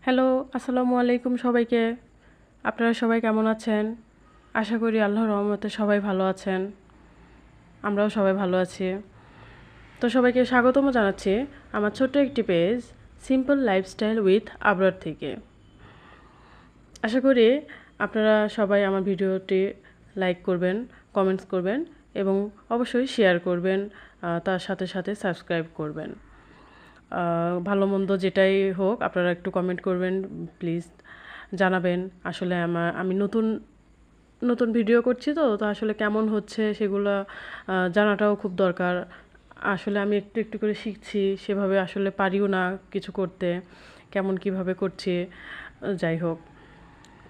Hello, আসসালামু আলাইকুম সবাইকে। আপনারা সবাই কেমন আছেন? আশা করি আল্লাহর রহমতে সবাই ভালো আছেন। আমরাও সবাই ভালো আছি। তো সবাইকে স্বাগতম জানাচ্ছি আমার ছোট্ট একটি page simple lifestyle with Abrar থেকে। আশা করি আপনারা সবাই আমার ভিডিওটি লাইক করবেন, কমেন্টস করবেন এবং অবশ্যই শেয়ার করবেন, তার সাথে সাথে সাবস্ক্রাইব করবেন। ভালো মন্দ যেটাই হোক আপনারা একটু কমেন্ট করবেন প্লিজ, জানাবেন। আসলে আমি নতুন নতুন ভিডিও করছি, তো আসলে কেমন হচ্ছে সেগুলো জানাটাও খুব দরকার। আসলে আমি একটু একটু করে শিখছি, সেভাবে আসলে পারিও না কিছু করতে, কেমন কিভাবে করছি। যাই হোক,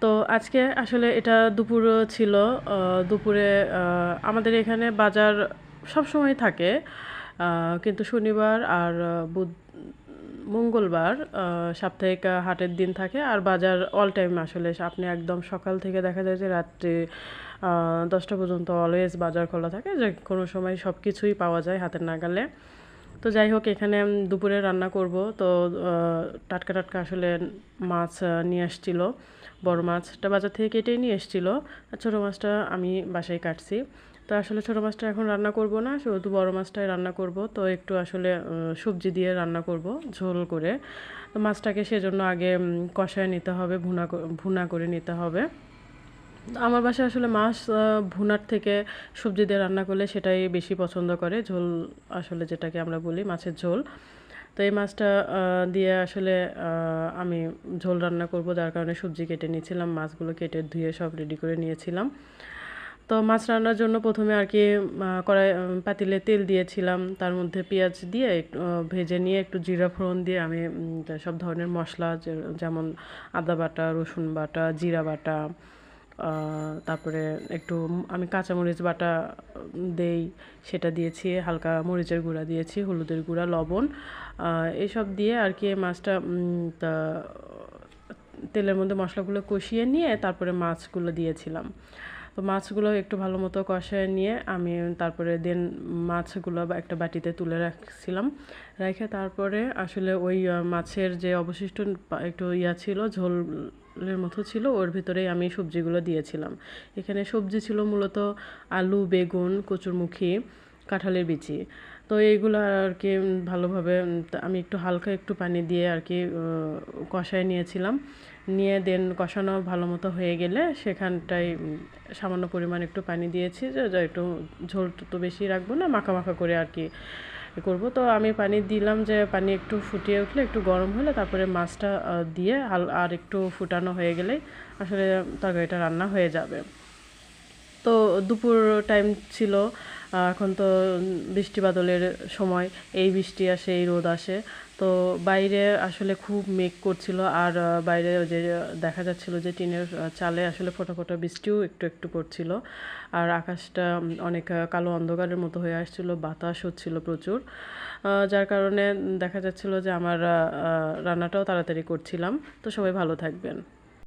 তো আজকে আসলে এটা দুপুর ছিল। দুপুরে আমাদের এখানে বাজার সব সময় থাকে, কিন্তু শনিবার আর মঙ্গলবার সাপ্তাহিক হাটের দিন থাকে। আর বাজার অল টাইম, আসলে আপনি একদম সকাল থেকে দেখা যায় যে রাত্রে 10টা পর্যন্ত অলওয়েজ বাজার খোলা থাকে, যে কোনো সময় সব কিছুই পাওয়া যায় হাতের নাগালে। তো যাই হোক, এখানে দুপুরে রান্না করব। তো টাটকা টাটকা আসলে মাছ নিয়ে আসছিল। বড় মাছটা বাজার থেকে কেটেই নিয়ে এসেছিলো, আর ছোটো মাছটা আমি বাসায় কাটছি। তো আসলে ছোটো মাছটা এখন রান্না করব না, শুধু বড় মাছটাই রান্না করব। তো একটু আসলে সবজি দিয়ে রান্না করব ঝোল করে। তো মাছটাকে সেজন্য আগে কষায় নিতে হবে, ভুনা করে নিতে হবে। আমার বাসায় আসলে মাছ ভুনার থেকে সবজি দিয়ে রান্না করলে সেটাই বেশি পছন্দ করে, ঝোল আসলে যেটাকে আমরা বলি মাছের ঝোল। তো এই মাছটা দিয়ে আসলে আমি ঝোল রান্না করব, যার কারণে সবজি কেটে নিয়েছিলাম, মাছগুলো কেটে ধুয়ে সব রেডি করে নিয়েছিলাম। তো মাছ রান্নার জন্য প্রথমে আর কি কড়াই পাতিলে তেল দিয়েছিলাম, তার মধ্যে পেঁয়াজ দিয়ে ভেজে নিয়ে একটু জিরা ফোড়ন দিয়ে আমি সব ধরনের মশলা যেমন আদা বাটা, রসুন বাটা, জিরা বাটা, তারপরে একটু আমি কাঁচামরিচ বাটা দেই, সেটা দিয়েছি, হালকা মরিচের গুঁড়া দিয়েছি, হলুদের গুঁড়া, লবণ, এসব দিয়ে আর কি মাছটা তা তেলের মধ্যে মশলাগুলো কষিয়ে নিয়ে তারপরে মাছগুলো দিয়েছিলাম। তো মাছগুলো একটু ভালো মতো কষায় নিয়ে আমি তারপরে মাছগুলো একটা বাটিতে তুলে রাখছিলাম। রেখে তারপরে আসলে ওই মাছের যে অবশিষ্ট একটু ছিল, ঝোলের মতো ছিল, ওর ভিতরেই আমি সবজিগুলো দিয়েছিলাম। এখানে সবজি ছিল মূলত আলু, বেগুন, কচুরমুখী, কাঁঠালের বিচি। তো এইগুলো আর কি ভালোভাবে আমি একটু হালকা একটু পানি দিয়ে আর কি কষায় নিয়েছিলাম। নিয়ে কষানো ভালো মতো হয়ে গেলে সেখানটায় সামান্য পরিমাণ একটু পানি দিয়েছি, যে একটু ঝোল তো বেশি রাখবো না, মাখা মাখা করে আর কি করব। তো আমি পানি দিলাম, যে পানি একটু ফুটিয়ে উঠলে, একটু গরম হলে তারপরে মাছটা দিয়ে আর একটু ফুটানো হয়ে গেলেই আসলে তরকারিটা রান্না হয়ে যাবে। তো দুপুর টাইম ছিল, এখন তো বৃষ্টি বাদলের সময়, এই বৃষ্টি আসে এই রোদ আসে। তো বাইরে আসলে খুব মেঘ করছিল, আর বাইরে যে দেখা যাচ্ছিল যে টিনের চালে আসলে ফোঁটা ফোঁটা বৃষ্টিও একটু একটু পড়ছিল। আর আকাশটা অনেক কালো অন্ধকারের মতো হয়ে আসছিল, বাতাস হচ্ছিল প্রচুর, যার কারণে দেখা যাচ্ছিল যে আমার রান্নাটাও তাড়াতাড়ি করছিলাম। তো সবাই ভালো থাকবেন।